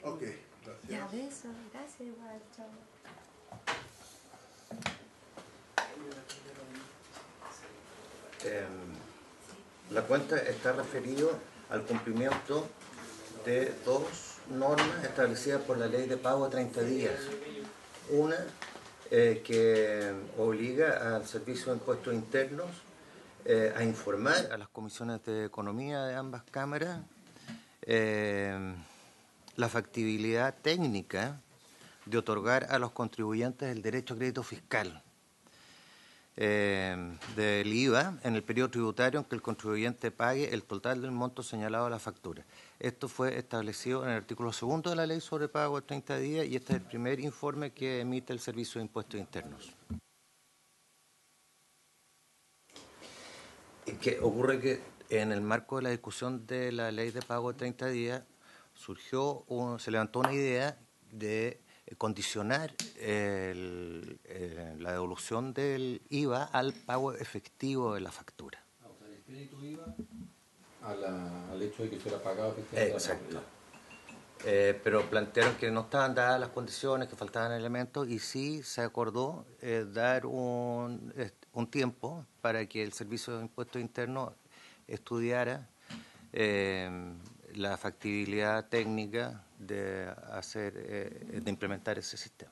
Ok, gracias. Ya, beso, gracias igual, chao. La cuenta está referido al cumplimiento de dos normas establecidas por la ley de pago a 30 días. Una que obliga al Servicio de Impuestos Internos a informar a las comisiones de economía de ambas cámaras la factibilidad técnica de otorgar a los contribuyentes el derecho a crédito fiscal del IVA en el periodo tributario en que el contribuyente pague el total del monto señalado a la factura. Esto fue establecido en el artículo 2 de la Ley sobre Pago de 30 días y este es el primer informe que emite el Servicio de Impuestos Internos. Que ocurre que en el marco de la discusión de la Ley de Pago de 30 días se levantó una idea de condicionar la devolución del IVA al pago efectivo de la factura. O sea, el crédito IVA al hecho de que fuera pagado efectivamente. Exacto. Pero plantearon que no estaban dadas las condiciones, que faltaban elementos, y sí se acordó dar un tiempo para que el Servicio de Impuestos Internos estudiara la factibilidad técnica de implementar ese sistema.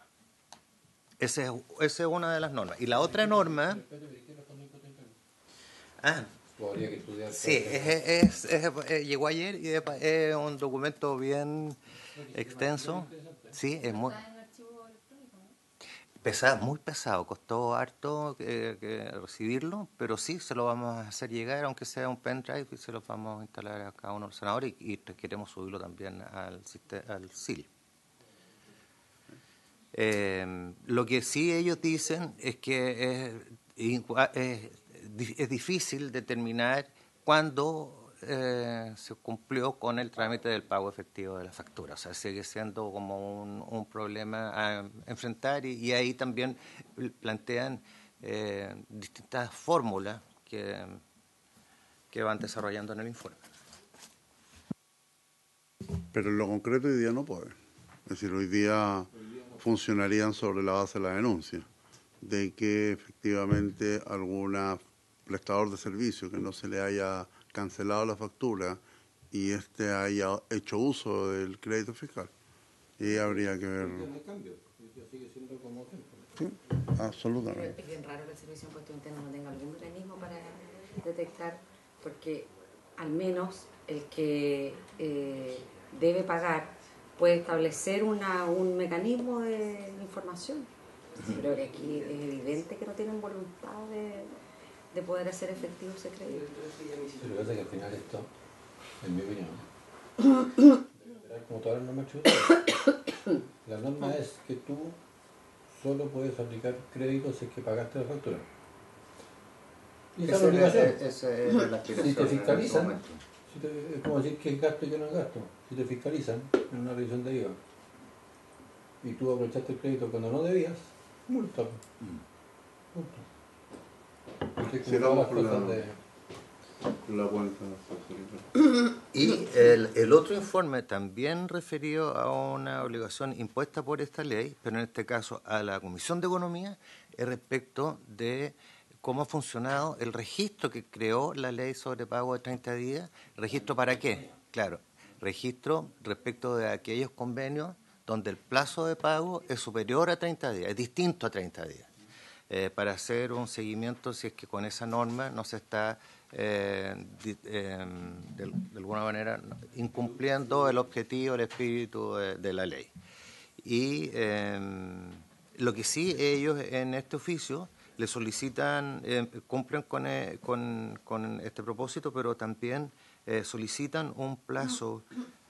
Esa es una de las normas. Y la otra norma... Habría que estudiar. Sí, llegó ayer y es un documento bien extenso. Sí, es muy pesado, muy pesado. Costó harto recibirlo, pero sí, se lo vamos a hacer llegar, aunque sea un pendrive, y se lo vamos a instalar a cada uno de los senadores y queremos subirlo también al SIL. Lo que sí ellos dicen es que es difícil determinar cuándo se cumplió con el trámite del pago efectivo de la factura. O sea, sigue siendo como un problema a enfrentar y ahí también plantean distintas fórmulas que van desarrollando en el informe. Pero en lo concreto hoy día no puede. Es decir, hoy día funcionarían sobre la base de la denuncia, de que efectivamente algún prestador de servicio que no se le haya cancelado la factura y haya hecho uso del crédito fiscal. Y habría que ver... No hay cambio, sigue siendo como siempre. Sí, absolutamente. Es bien raro que el Servicio de Impuestos Internos no tenga algún mecanismo para detectar, porque al menos el que debe pagar puede establecer un mecanismo de información. Creo que aquí es evidente que no tienen voluntad de poder hacer efectivo ese crédito. Lo que pasa es que al final esto, en mi opinión, como todas las normas tributarias, la norma es que tú solo puedes aplicar créditos si es que pagaste la factura. Y esa es la obligación. Si te fiscalizan, es como decir que es gasto y que no es gasto. Si te fiscalizan en una revisión de IVA y tú aprovechaste el crédito cuando no debías, multa. Sigamos por la cuenta. Y el otro informe también referido a una obligación impuesta por esta ley, pero en este caso a la Comisión de Economía, es respecto de cómo ha funcionado el registro que creó la ley sobre pago de 30 días. ¿Registro para qué? Claro, registro respecto de aquellos convenios donde el plazo de pago es superior a 30 días, es distinto a 30 días, para hacer un seguimiento si es que con esa norma no se está, de alguna manera, incumpliendo el objetivo, el espíritu de la ley. Y lo que sí ellos en este oficio le solicitan, cumplen con este propósito, pero también solicitan un plazo,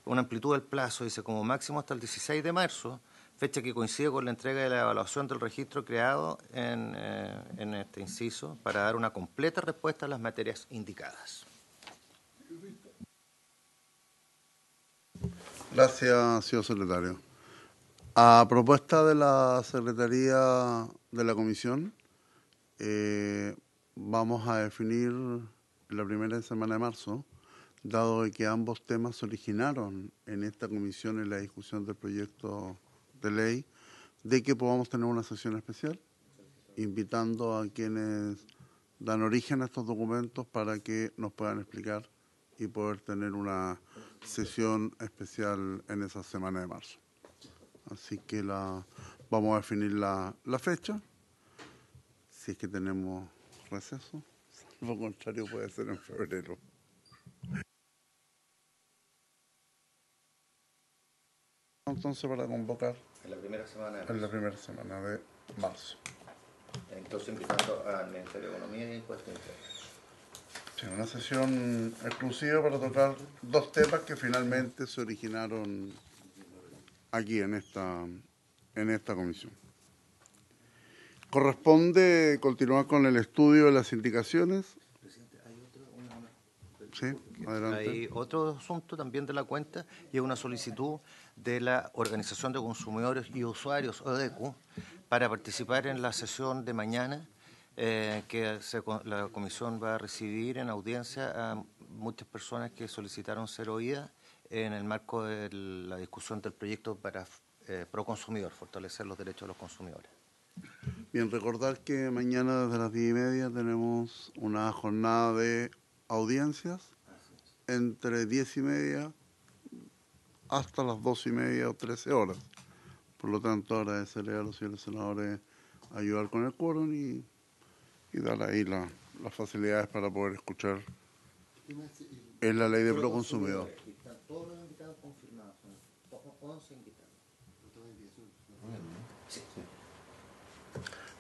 una amplitud del plazo, dice como máximo hasta el 16 de marzo, fecha que coincide con la entrega de la evaluación del registro creado en este inciso, para dar una completa respuesta a las materias indicadas. Gracias, señor secretario. A propuesta de la Secretaría de la Comisión, vamos a definir en la primera semana de marzo dado que ambos temas se originaron en esta comisión en la discusión del proyecto de ley, de que podamos tener una sesión especial, invitando a quienes dan origen a estos documentos para que nos puedan explicar y poder tener una sesión especial en esa semana de marzo. Así que vamos a definir la fecha, si es que tenemos receso. Lo contrario puede ser en febrero. Entonces, para convocar En la primera semana de en la marzo. primera semana de marzo. Entonces invitando al Ministerio de Economía y Impuestos Internos. Sí, una sesión exclusiva para tocar dos temas que finalmente se originaron aquí en esta comisión. Corresponde continuar con el estudio de las indicaciones. Presidente, hay Sí, adelante. Hay otro asunto también de la cuenta y es una solicitud de la Organización de Consumidores y Usuarios, ODECU, para participar en la sesión de mañana que la Comisión va a recibir en audiencia a muchas personas que solicitaron ser oídas en el marco de la discusión del proyecto para Proconsumidor, fortalecer los derechos de los consumidores. Bien, recordar que mañana desde las 10:30 tenemos una jornada de audiencias entre 10:30 hasta las 12:30 o 13 horas. Por lo tanto, agradecerle a los señores senadores ayudar con el quórum y dar ahí las facilidades para poder escuchar en la ley de Proconsumidor. Están todos los invitados confirmados, son 11 invitados.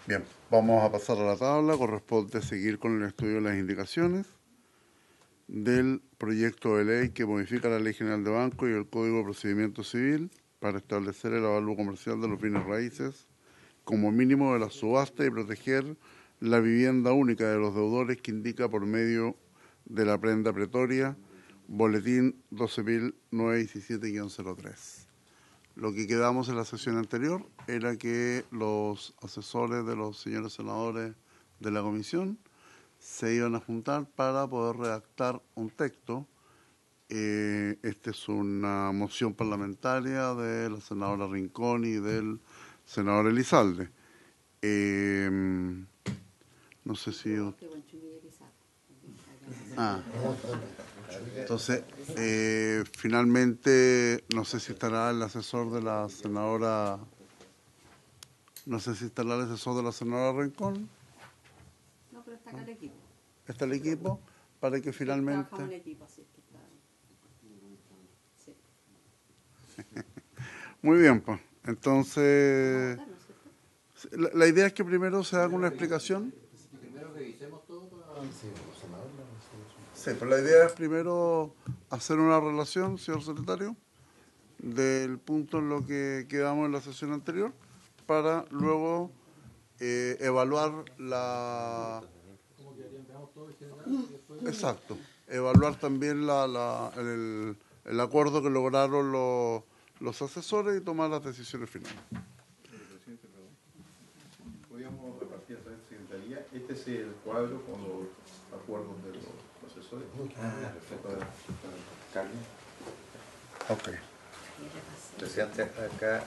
Bien, vamos a pasar a la tabla. Corresponde seguir con el estudio de las indicaciones del proyecto de ley que modifica la Ley General de Banco y el Código de Procedimiento Civil para establecer el avalúo comercial de los bienes raíces como mínimo de la subasta y proteger la vivienda única de los deudores que indica por medio de la prenda pretoria, boletín 12.917-03. Lo que quedamos en la sesión anterior era que los asesores de los señores senadores de la comisión se iban a juntar para poder redactar un texto. Esta es una moción parlamentaria de la senadora Rincón y del senador Elizalde. No sé si... Entonces, finalmente, no sé si estará el asesor de la senadora... No sé si estará el asesor de la senadora Rincón. No, pero está acá el equipo. Está el equipo para que finalmente... Trabajamos en equipo, así que está... Sí. Muy bien, pues. Entonces, la idea es que primero se haga una explicación. Primero revisemos todo para... Sí, pero la idea es primero hacer una relación, señor secretario, del punto en lo que quedamos en la sesión anterior, para luego evaluar la... Exacto, evaluar también el acuerdo que lograron los asesores y tomar las decisiones finales. Presidente, podríamos repartir a través de Secretaría. Este es el cuadro con los acuerdos de los asesores. Perfecto. Carlos. Ok. Presidente, acá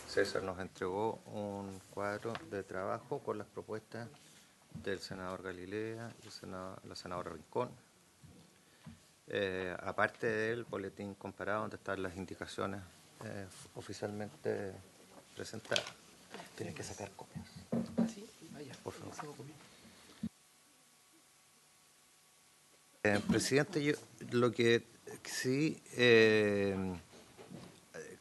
César nos entregó un cuadro de trabajo con las propuestas del senador Galilea y la senadora Rincón. Aparte del boletín comparado donde están las indicaciones oficialmente presentadas. Tienen que sacar copias. Por favor. Presidente, yo lo que sí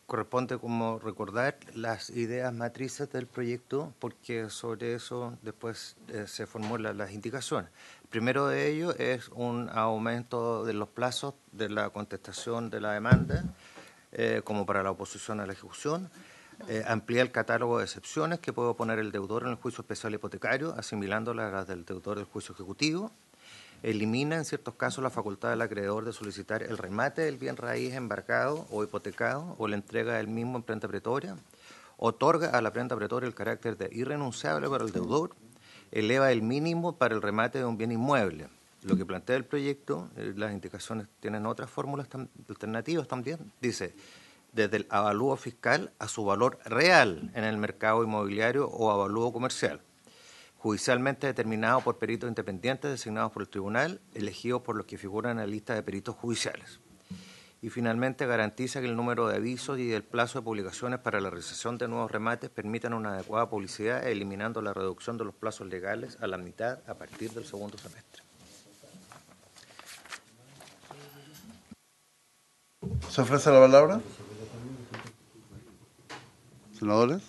corresponde como recordar las ideas matrices del proyecto, porque sobre eso después se formulan las indicaciones. Primero de ello es un aumento de los plazos de la contestación de la demanda, como para la oposición a la ejecución. Amplía el catálogo de excepciones que puede oponer el deudor en el juicio especial hipotecario, asimilándolas a las del deudor del juicio ejecutivo. Elimina en ciertos casos la facultad del acreedor de solicitar el remate del bien raíz embargado o hipotecado o la entrega del mismo en prenda pretoria. Otorga a la prenda pretoria el carácter de irrenunciable para el deudor. Eleva el mínimo para el remate de un bien inmueble. lo que plantea el proyecto, las indicaciones tienen otras fórmulas alternativas también, dice, desde el avalúo fiscal a su valor real en el mercado inmobiliario o avalúo comercial, judicialmente determinado por peritos independientes designados por el tribunal, elegidos por los que figuran en la lista de peritos judiciales. Y finalmente garantiza que el número de avisos y el plazo de publicaciones para la realización de nuevos remates permitan una adecuada publicidad, eliminando la reducción de los plazos legales a la mitad a partir del segundo semestre. ¿Se ofrece la palabra? ¿Senadores?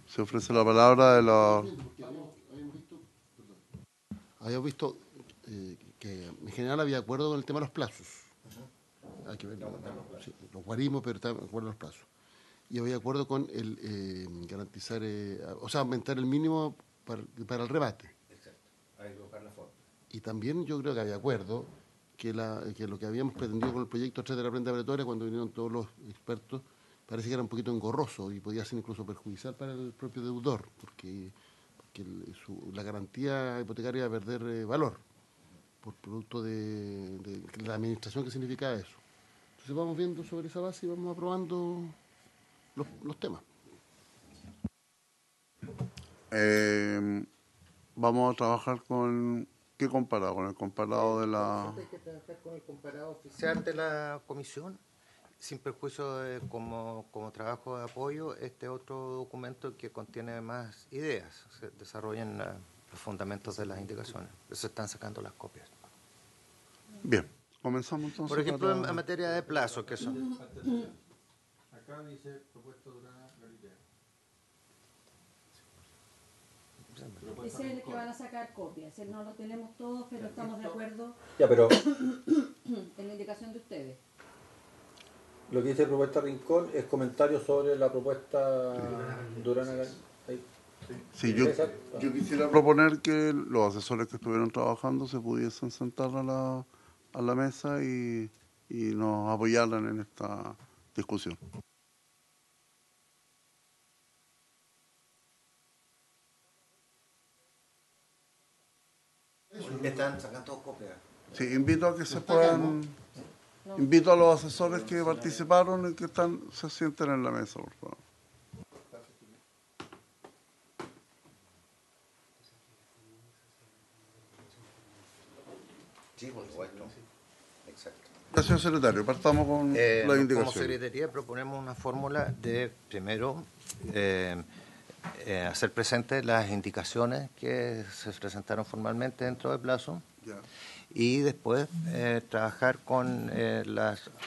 ¿Se ofrece la palabra de los...? Habíamos visto que en general había acuerdo con el tema de los plazos. Hay que ver sí, los guarismos, pero está de acuerdo en los plazos. Y había acuerdo con el garantizar, o sea, aumentar el mínimo para el rebate. Exacto. Hay que buscar la forma. Y también yo creo que había acuerdo que lo que habíamos pretendido con el proyecto 3 de la prenda pretoria, cuando vinieron todos los expertos, parece que era un poquito engorroso y podía ser incluso perjudicial para el propio deudor, porque la garantía hipotecaria iba a perder valor por producto de la administración que significaba eso. Entonces vamos viendo sobre esa base y vamos aprobando los temas. Vamos a trabajar con... ¿Qué comparado? ¿Con el comparado de la...? Hay que trabajar con el comparado oficial de la comisión, sin perjuicio de como trabajo de apoyo, este otro documento que contiene más ideas, se desarrollan los fundamentos de las indicaciones. Se están sacando las copias. Bien, comenzamos entonces. Por ejemplo, en materia de plazo, que son... Acá dice propuesta Durana Galitea. Ese es el que van a sacar copias. No lo tenemos todos, pero estamos de acuerdo Ya, pero en la indicación de ustedes. lo que dice propuesta Rincón es comentario sobre la propuesta Durana Galitea. Sí, yo quisiera proponer que los asesores que estuvieron trabajando se pudiesen sentar a la mesa y nos apoyaran en esta discusión. Están sacando copias. Sí, invito a que se puedan... Invito a los asesores que participaron y que se sienten en la mesa, por favor. Sí, por supuesto. Exacto. Gracias, secretario. Partamos con la Como indicación. secretaría proponemos una fórmula de, primero, hacer presentes las indicaciones que se presentaron formalmente dentro del plazo. Ya. Y después trabajar con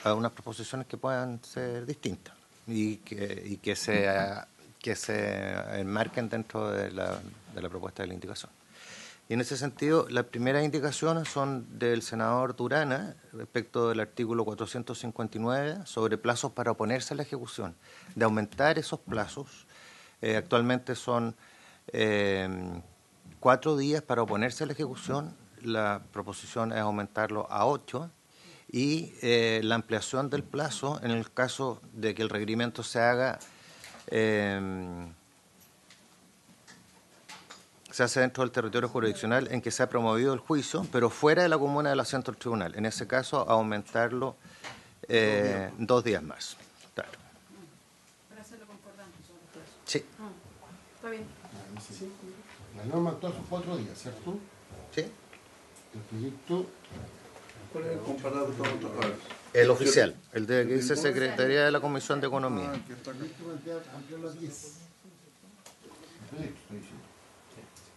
algunas proposiciones que puedan ser distintas y que se enmarquen dentro de la propuesta de la indicación. Y en ese sentido, las primeras indicaciones son del senador Durana respecto del artículo 459 sobre plazos para oponerse a la ejecución, de aumentar esos plazos. Actualmente son 4 días para oponerse a la ejecución. La proposición es aumentarlo a 8 y la ampliación del plazo en el caso de que el requerimiento se haga, se hace dentro del territorio jurisdiccional en que se ha promovido el juicio, pero fuera de la comuna del asiento del tribunal. En ese caso, aumentarlo 2 días más. Claro. Para hacerlo concordante sobre el plazo. Sí. Está bien. La norma actual son 4 días, ¿cierto? Sí. El proyecto... ¿Cuál es el comparado que estamos trabajando? El oficial, el de que dice Secretaría de la Comisión de Economía. ampliarlo a 10.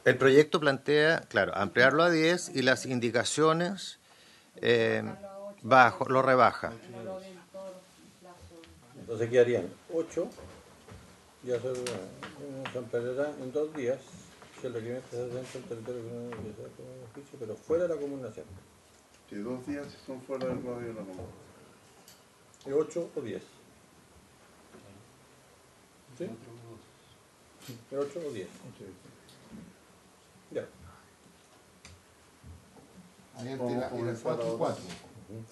El proyecto plantea, claro, ampliarlo a 10 y las indicaciones lo rebaja. Entonces quedarían 8, ya se ampliará en 2 días, si el requerimiento se hace dentro del territorio que se hace un juicio, pero fuera de la comunación. Sí, 2 días son fuera del radio de la comuna. ¿Y 8 o 10? ¿Sí? ¿De 8 o 10? Ya. Ahí antes era 4 y 4.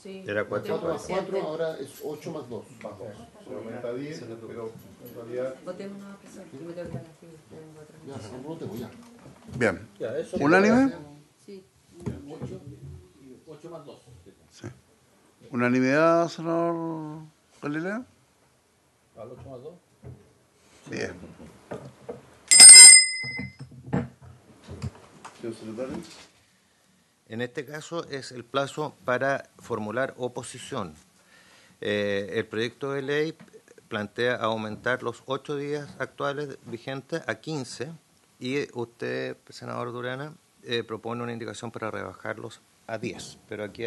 Sí. Era 4 4 más 4, ahora es 8 más 2. Más 2. Se aumenta a 10, pero en realidad... Votemos una persona. Yo me tengo que ir a las 10, tengo otra. Ya, no tengo ya. Bien. Ya, eso ¿Unánime? Sí. 8 más 2. Sí. ¿Unanimidad, senador Galileo? ¿Al 8 más 2? Bien. Señor secretario. En este caso es el plazo para formular oposición. El proyecto de ley plantea aumentar los 8 días actuales vigentes a 15 y usted, senador Durana, propone una indicación para rebajarlos a 10. Pero aquí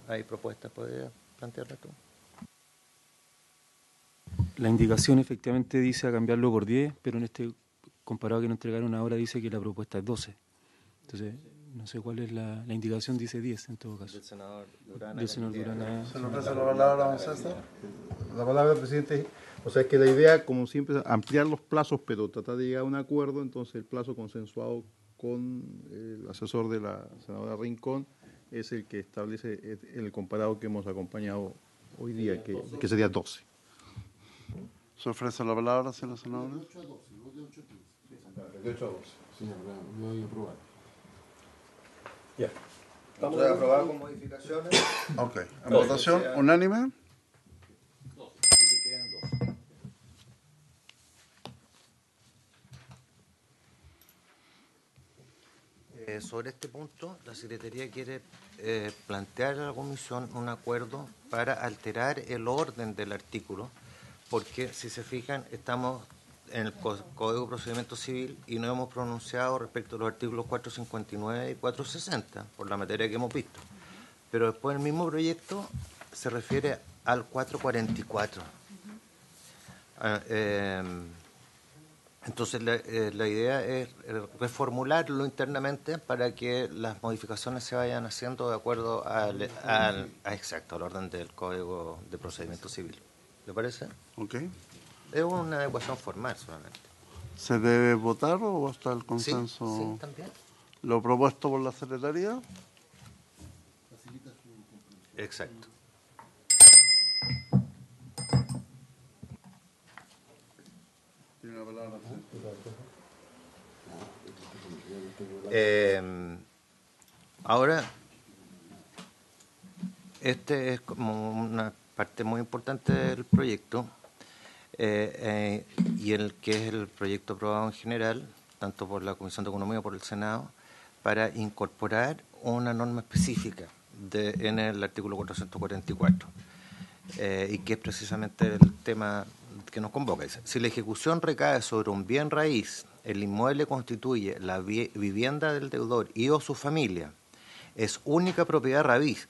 hay propuestas, ¿podría plantearla tú? La indicación efectivamente dice a cambiarlo por 10, pero en este comparado que nos entregaron ahora dice que la propuesta es 12. Entonces, no sé cuál es la indicación, dice 10 en todo caso. Del senador Durana. Del senador Durana. Se le ofrece la palabra a don César. La palabra del presidente, o sea, es que la idea, como siempre, es ampliar los plazos, pero tratar de llegar a un acuerdo. Entonces, el plazo consensuado con el asesor de la senadora Rincón es el que establece el comparado que hemos acompañado hoy día, que sería 12. Se ofrece la palabra, señor senador. De 8 a 12, no de 8 a 15. De 8 a 12. Sí, yo voy a aprobar. Ya. Vamos a aprobar con modificaciones. Ok. En votación unánime. 2. Así que quedan 2. Sobre este punto, la Secretaría quiere plantear a la Comisión un acuerdo para alterar el orden del artículo, porque si se fijan, estamos en el Código de Procedimiento Civil y no hemos pronunciado respecto a los artículos 459 y 460, por la materia que hemos visto. Pero después el mismo proyecto se refiere al 444. Entonces la idea es reformularlo internamente para que las modificaciones se vayan haciendo de acuerdo al orden del Código de Procedimiento Civil. ¿Le parece? Ok. Es una adecuación formal solamente. ¿Se debe votar o va a estar el Sí, consenso? sí, también. Lo propuesto por la Secretaría. Exacto. Tiene la palabra. Ahora, este es como una parte muy importante del proyecto y el que es el proyecto aprobado en general, tanto por la Comisión de Economía como por el Senado, para incorporar una norma específica en el artículo 444, y que es precisamente el tema que nos convoca. Dice: si la ejecución recae sobre un bien raíz, el inmueble constituye la vivienda del deudor y o su familia, es única propiedad raíz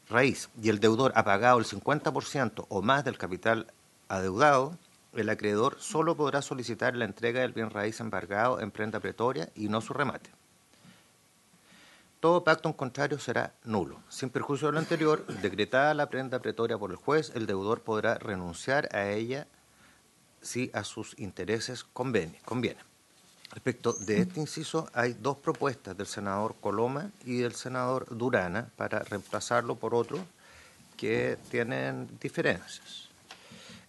y el deudor ha pagado el 50% o más del capital adeudado, el acreedor solo podrá solicitar la entrega del bien raíz embargado en prenda pretoria y no su remate. Todo pacto en contrario será nulo. Sin perjuicio de lo anterior, decretada la prenda pretoria por el juez, el deudor podrá renunciar a ella si a sus intereses conviene. Respecto de este inciso, hay dos propuestas del senador Coloma y del senador Durana para reemplazarlo por otro que tienen diferencias.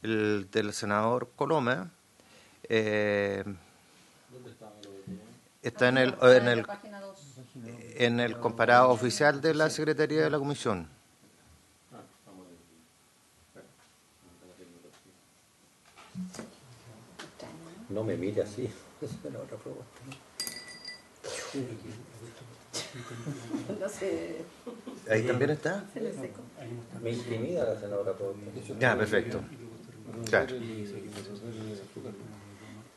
El del senador Coloma está en el comparado oficial de la Secretaría de la Comisión. No me mire así. Esa es la otra propuesta. No sé, ¿Ahí también está? se le secó. Me intimida la senadora propuesta. Ya, perfecto. Claro.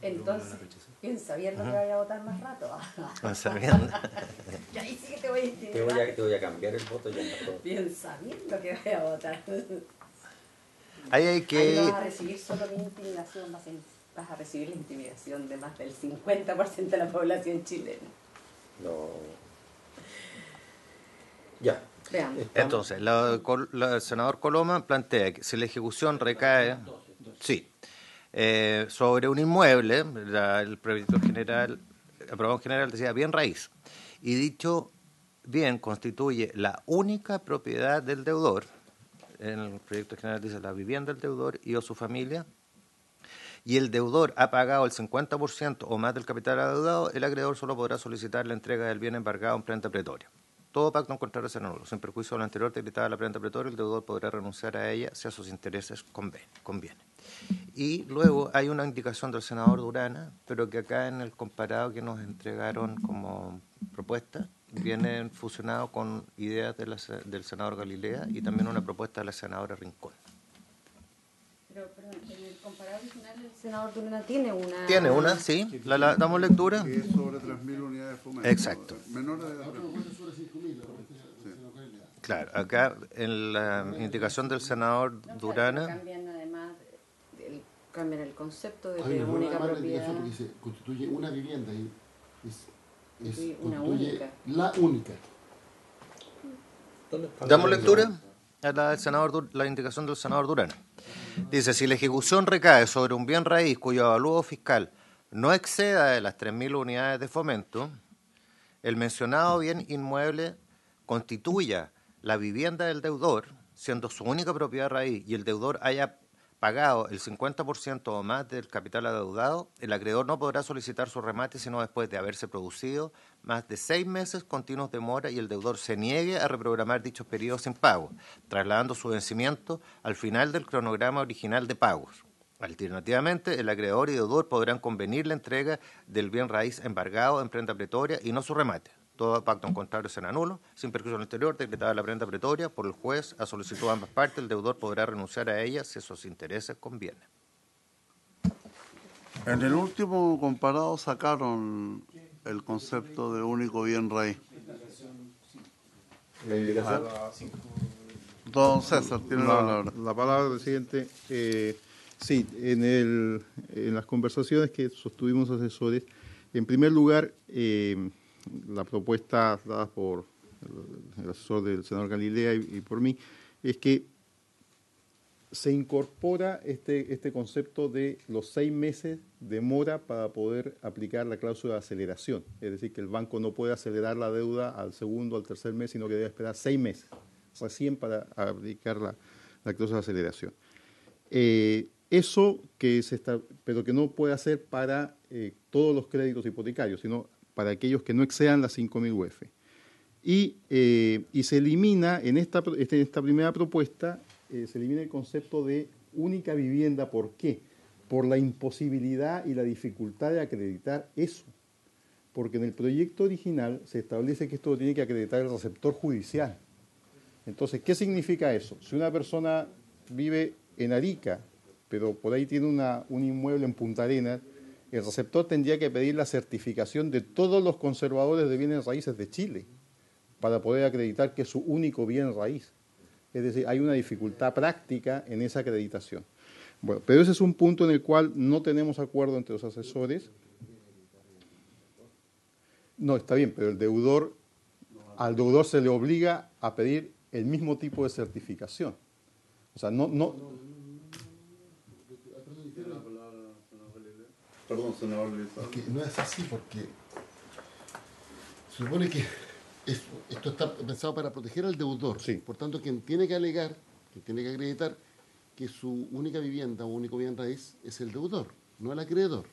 Entonces, piensa bien lo que vaya a votar más rato. Vamos a ver. Y ahí sí que te voy a intimidar. Te voy a cambiar el voto ya. Piensa bien lo que vaya a votar. Ahí hay Ahí que... no vas a recibir solo mi intimidación, vas a recibir la intimidación de más del 50% de la población chilena. No. Ya. Veamos. Entonces, el senador Coloma plantea que si la ejecución recae... Sí. Sobre un inmueble, el proyecto general, aprobado en general, decía bien raíz, y dicho bien constituye la única propiedad del deudor. En el proyecto general dice la vivienda del deudor y o su familia, y el deudor ha pagado el 50% o más del capital adeudado, el acreedor solo podrá solicitar la entrega del bien embargado en prenda pretoria. Todo pacto en contrario será nulo. Sin perjuicio de lo anterior decretada la prenda pretoria, el deudor podrá renunciar a ella si a sus intereses conviene. Y luego hay una indicación del senador Durana, pero que acá en el comparado que nos entregaron como propuesta, viene fusionado con ideas del senador Galilea y también una propuesta de la senadora Rincón. Pero, perdón, en el comparado original el senador Durana tiene una... Tiene una, sí. ¿La damos lectura? Que es sobre 3.000 unidades de fomento. Exacto. Menores de 3.000. Claro, acá en la indicación del senador Durana... Cambian el concepto de Hay una única mala propiedad. indicación porque dice, constituye una vivienda y Constituye una constituye única. la única. ¿Dónde está ¿Damos la- lectura? A la indicación del senador Durana. Dice, si la ejecución recae sobre un bien raíz cuyo avalúo fiscal no exceda de las 3.000 unidades de fomento, el mencionado bien inmueble constituya la vivienda del deudor, siendo su única propiedad raíz, y el deudor haya pagado el 50% o más del capital adeudado, el acreedor no podrá solicitar su remate sino después de haberse producido más de 6 meses continuos de mora y el deudor se niegue a reprogramar dichos periodos sin pago, trasladando su vencimiento al final del cronograma original de pagos. Alternativamente, el acreedor y deudor podrán convenir la entrega del bien raíz embargado en prenda pretoria y no su remate. Todo pacto en contrario será nulo. Sin perjuicio del anterior, decretada la prenda pretoria por el juez a solicitud de ambas partes, el deudor podrá renunciar a ella si a sus intereses conviene. En el último comparado sacaron el concepto de único bien raíz. La indicación. Don César tiene la palabra. La palabra, presidente. Sí, en las conversaciones que sostuvimos asesores, en primer lugar, la propuesta dada por el asesor del senador Galilea y por mí, es que se incorpora este concepto de los 6 meses de mora para poder aplicar la cláusula de aceleración. Es decir, que el banco no puede acelerar la deuda al segundo o al tercer mes, sino que debe esperar 6 meses recién para aplicar la cláusula de aceleración. Eso pero que no puede hacer para todos los créditos hipotecarios, sino para aquellos que no excedan las 5.000 UF. Y se elimina, en esta primera propuesta, se elimina el concepto de única vivienda. ¿Por qué? Por la imposibilidad y la dificultad de acreditar eso. Porque en el proyecto original se establece que esto lo tiene que acreditar el receptor judicial. Entonces, ¿qué significa eso? Si una persona vive en Arica, pero por ahí tiene un inmueble en Punta Arenas, el receptor tendría que pedir la certificación de todos los conservadores de bienes raíces de Chile para poder acreditar que es su único bien raíz. Es decir, hay una dificultad práctica en esa acreditación. Bueno, pero ese es un punto en el cual no tenemos acuerdo entre los asesores. No, está bien, pero al deudor se le obliga a pedir el mismo tipo de certificación. O sea, Perdón, senador Luis. Porque no es así, porque se supone que esto está pensado para proteger al deudor. Sí. Por tanto, quien tiene que alegar, quien tiene que acreditar que su única vivienda o único bien raíz es el deudor, no el acreedor.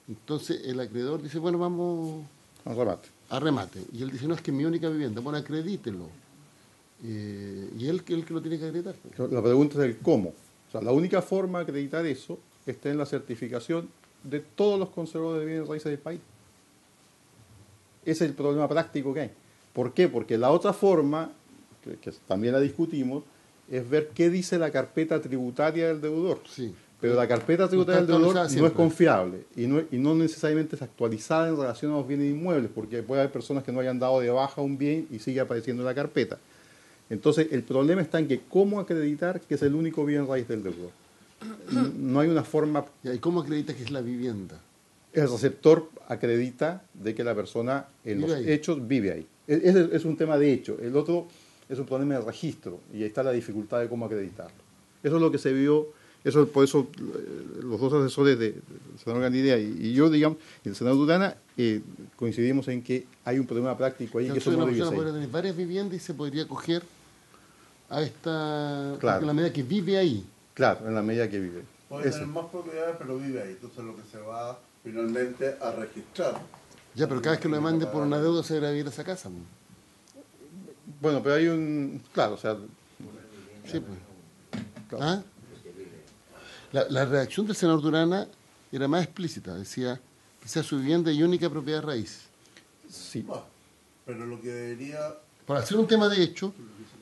Entonces, el acreedor dice, bueno, vamos a remate. Y él dice, no, es que es mi única vivienda. Bueno, acredítelo. Y él que lo tiene que acreditar. La pregunta es el cómo. O sea, la única forma de acreditar eso está en la certificación de todos los conservadores de bienes raíces del país. Ese es el problema práctico que hay. ¿Por qué? Porque la otra forma, que también la discutimos, es ver qué dice la carpeta tributaria del deudor. Sí. Pero la carpeta tributaria del deudor no es siempre confiable y no necesariamente es actualizada en relación a los bienes inmuebles, porque puede haber personas que no hayan dado de baja un bien y sigue apareciendo en la carpeta. Entonces, el problema está en que cómo acreditar que es el único bien raíz del deudor. No hay una forma. ¿Y cómo acredita que es la vivienda? El receptor acredita de que la persona en los hechos vive ahí. Ese es un tema de hecho. El otro es un problema de registro y ahí está la dificultad de cómo acreditarlo. Eso es lo que se vio. Por eso los dos asesores del senador Galilea y yo, digamos, y el senador Durana, coincidimos en que hay un problema práctico ahí, que eso no debe ser. Una persona podría tener varias viviendas y se podría acoger a esta, claro, en la medida que vive ahí. Claro, en la medida que vive. Puede tener más propiedades, pero vive ahí. Entonces lo que se va finalmente a registrar. Ya, pero cada vez que lo demande por una deuda se deberá ir a esa casa. Bueno, pero hay un... Claro, o sea... Sí, pues. ¿Ah? La redacción del senador Durana era más explícita, decía que sea su vivienda y única propiedad raíz. Sí. Pero lo que debería... Para hacer un tema de hecho,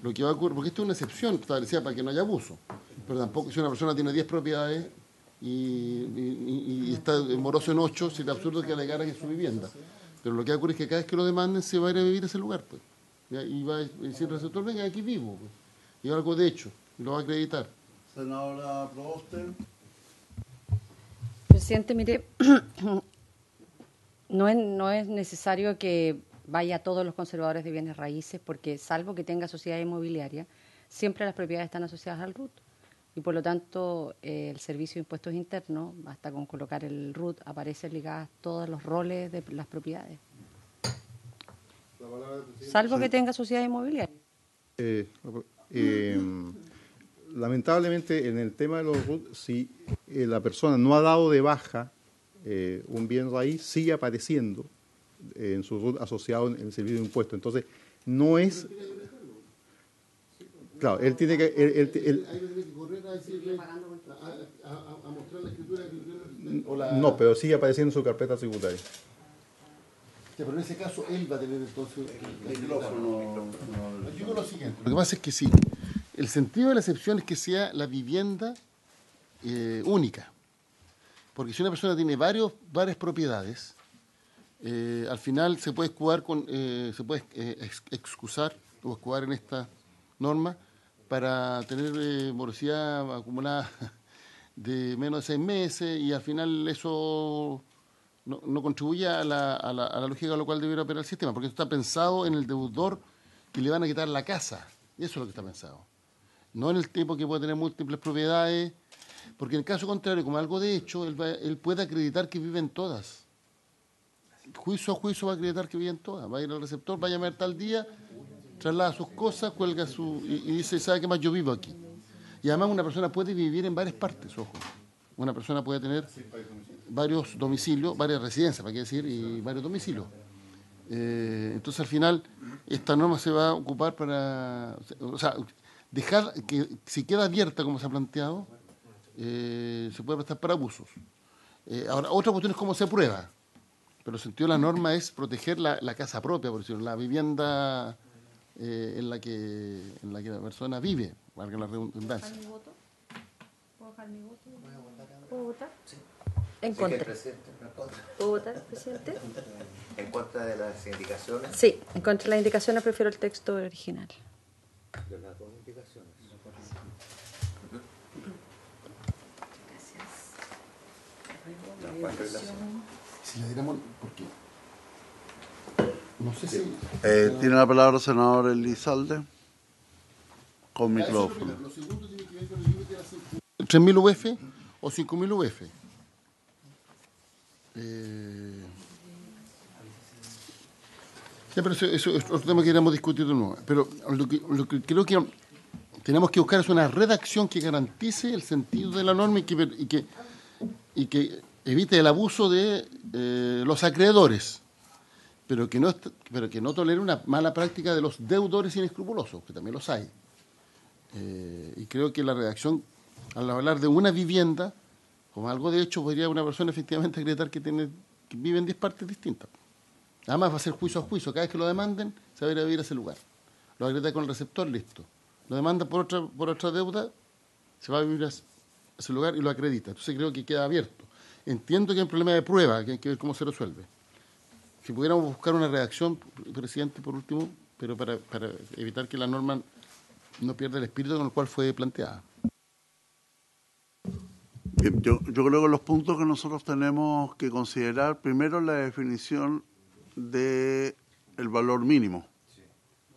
lo que va a ocurrir, porque esto es una excepción establecida para que no haya abuso, pero tampoco si una persona tiene 10 propiedades y está moroso en 8, sería absurdo que alegara que es su vivienda. Pero lo que va a ocurrir es que cada vez que lo demanden se va a ir a vivir a ese lugar, pues. Y va a decir el receptor, venga, aquí vivo, pues. Y algo de hecho, y lo va a acreditar. Senadora Proboste. Presidente, mire, no es necesario que vaya a todos los conservadores de bienes raíces, porque salvo que tenga sociedad inmobiliaria, siempre las propiedades están asociadas al RUT. Y por lo tanto, el Servicio de Impuestos Internos, basta con colocar el RUT, aparecen ligadas todos los roles de las propiedades. Salvo que tenga sociedad inmobiliaria. Lamentablemente, en el tema de los RUT, si la persona no ha dado de baja un bien raíz, sigue apareciendo en su RUT asociado en el servicio de impuestos. Entonces, no es... Claro, él tiene que... Ahí tiene que correr a decirle, a mostrar la escritura de No, pero sigue apareciendo en su carpeta tributaria. Pero en ese caso él va a tener entonces el micrófono. Yo digo lo siguiente. Lo que pasa es que sí, el sentido de la excepción es que sea la vivienda única. Porque si una persona tiene varias propiedades, al final se puede se puede excusar o escudar en esta norma para tener morosidad acumulada de menos de 6 meses y al final eso no contribuye a la lógica a la cual debiera operar el sistema, porque esto está pensado en el deudor que le van a quitar la casa. Eso es lo que está pensado. No en el tipo que puede tener múltiples propiedades, porque en el caso contrario, como algo de hecho, él puede acreditar que viven todas. Juicio a juicio va a acreditar que viven todas. Va a ir al receptor, va a llamar tal día, traslada sus cosas, cuelga y dice, ¿sabe qué más? Yo vivo aquí. Y además una persona puede vivir en varias partes, ojo. Una persona puede tener varios domicilios, varias residencias, para qué decir, y varios domicilios. Entonces, al final, esta norma se va a ocupar para... O sea, dejar que, si queda abierta, como se ha planteado, se puede prestar para abusos. Ahora, otra cuestión es cómo se aprueba. Pero el sentido de la norma es proteger la casa propia, por decirlo, la vivienda en la que la persona vive, valga la redundancia. ¿Puedo dejar mi voto? ¿Puedo dejar mi voto? ¿Puedo votar? En contra. ¿Puedo votar, presidente? ¿En contra de las indicaciones? Sí, en contra de las indicaciones prefiero el texto original. De las dos indicaciones. Si le diéramos, ¿por qué? No sé si... Tiene la palabra el senador Elizalde. Con micrófono. Lo segundo tiene que ver con el límite de las 3.000 UF o 5.000 UF. Ya, pero eso es otro tema que queríamos discutir de nuevo. Pero lo que creo que tenemos que buscar es una redacción que garantice el sentido de la norma y que evite el abuso de los acreedores, pero que no tolere una mala práctica de los deudores inescrupulosos, que también los hay. Y creo que la redacción, al hablar de una vivienda, como algo de hecho, podría una persona efectivamente acreditar que vive en 10 partes distintas. Además va a ser juicio a juicio. Cada vez que lo demanden, se va a ir a vivir a ese lugar. Lo acredita con el receptor, listo. Lo demanda por otra deuda, se va a vivir a ese lugar y lo acredita. Entonces creo que queda abierto. Entiendo que hay un problema de prueba, que hay que ver cómo se resuelve. Si pudiéramos buscar una redacción, presidente, por último, pero para evitar que la norma no pierda el espíritu con el cual fue planteada. Bien, yo creo que los puntos que nosotros tenemos que considerar, primero la definición del valor mínimo.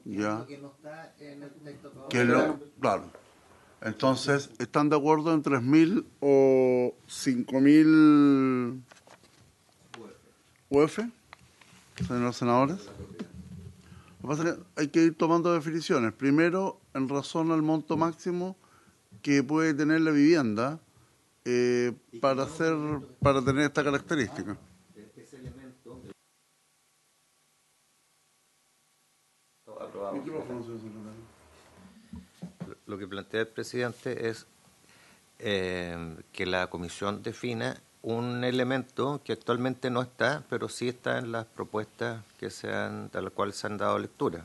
¿Ya? Que no está en el texto Claro. Entonces, ¿están de acuerdo en 3.000 o 5.000 UF, señores senadores? Lo que pasa es que hay que ir tomando definiciones. Primero, en razón al monto máximo que puede tener la vivienda para tener esta característica. Ese elemento Micrófono, señor. Lo que plantea el presidente es que la comisión defina un elemento que actualmente no está, pero sí está en las propuestas de las cuales se han dado lectura,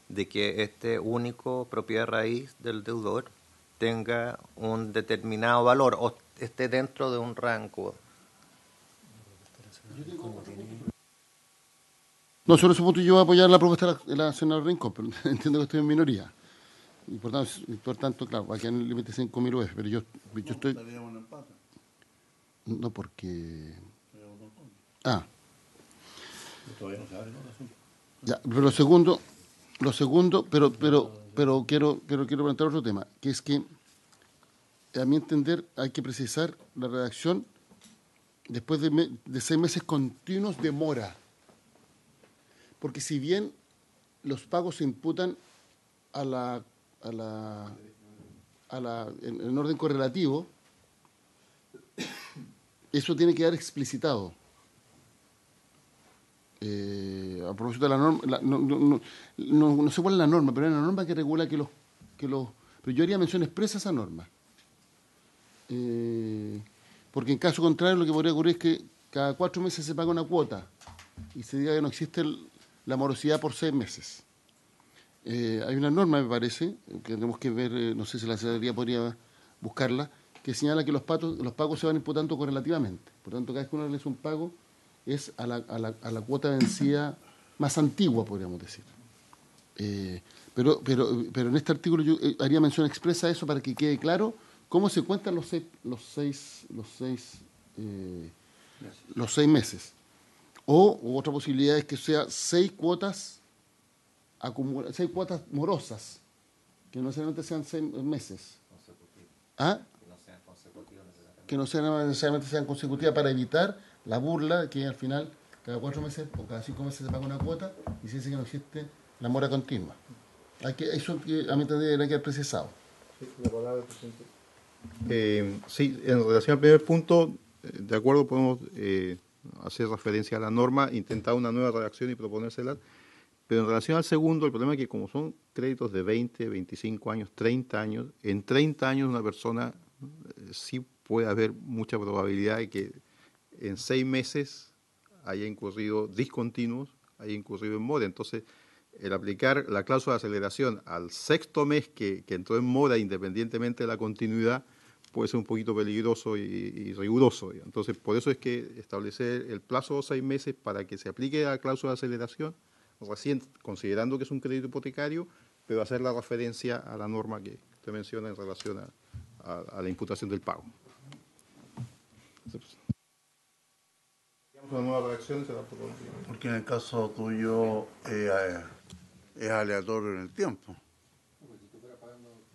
de que este único propiedad raíz del deudor tenga un determinado valor o esté dentro de un rango. No, sobre ese punto yo voy a apoyar la propuesta de la senadora Rincón, pero entiendo que estoy en minoría. Y por tanto, claro, va a quedar en el límite 5.000 UF, pero yo estoy... Estaríamos en empate. No, porque... Todavía no se abre, ¿no? El asunto. Ya, pero lo segundo, pero quiero plantear otro tema, que es que, a mi entender, hay que precisar la redacción después de 6 meses continuos de mora. Porque si bien los pagos se imputan en orden correlativo, eso tiene que quedar explicitado. A propósito de la norma, no sé cuál es la norma, pero hay una norma que regula pero yo haría mención expresa a esa norma. Porque en caso contrario lo que podría ocurrir es que cada 4 meses se paga una cuota y se diga que no existe la morosidad por 6 meses. Hay una norma, me parece, que tenemos que ver, no sé si la Secretaría podría buscarla, que señala que los pagos se van imputando correlativamente. Por tanto, cada vez que uno realiza un pago es a la cuota vencida más antigua, podríamos decir. Pero en este artículo yo haría mención expresa a eso para que quede claro cómo se cuentan los seis meses. O otra posibilidad es que sea 6 cuotas morosas, que no necesariamente sean 6 meses. ¿Ah? Que no necesariamente sean consecutivas para evitar la burla que al final cada 4 meses o cada 5 meses se paga una cuota y se dice que no existe la mora continua. Eso a mi entender hay que haber precisado. Sí, la palabra, presidente. Sí, en relación al primer punto, de acuerdo, podemos hacer referencia a la norma, intentar una nueva redacción y proponérsela, pero en relación al segundo, el problema es que como son créditos de 20, 25 años, 30 años, en 30 años una persona sí puede haber mucha probabilidad de que en 6 meses haya incurrido discontinuos, haya incurrido en mora. Entonces, el aplicar la cláusula de aceleración al 6º mes que entró en mora, independientemente de la continuidad, puede ser un poquito peligroso y riguroso. Entonces, por eso es que establecer el plazo de 6 meses para que se aplique la cláusula de aceleración, recién considerando que es un crédito hipotecario, pero hacer la referencia a la norma que usted menciona en relación a la imputación del pago. Una nueva redacción se la propongo. Porque en el caso tuyo es aleatorio en el tiempo.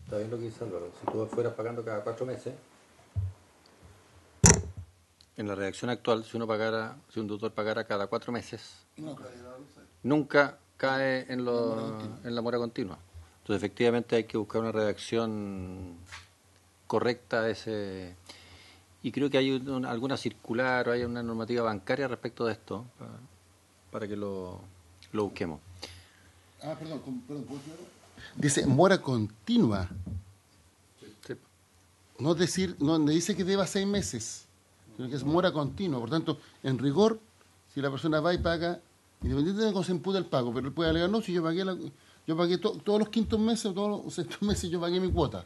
Está bien lo que dice Álvaro. Si tú fueras pagando cada 4 meses, en la redacción actual, si un deudor pagara cada 4 meses, nunca cae en la mora continua. Entonces, efectivamente, hay que buscar una redacción correcta a ese. Y creo que hay alguna circular o hay una normativa bancaria respecto de esto, para que lo busquemos. Perdón, dice mora continua. Sí. No dice que deba 6 meses, sino que es mora continua. Por tanto, en rigor, si la persona va y paga, independientemente de cómo se imputa el pago, pero él puede alegar, no, si yo pagué todos los 5.º meses o todos los 6.º meses yo pagué mi cuota.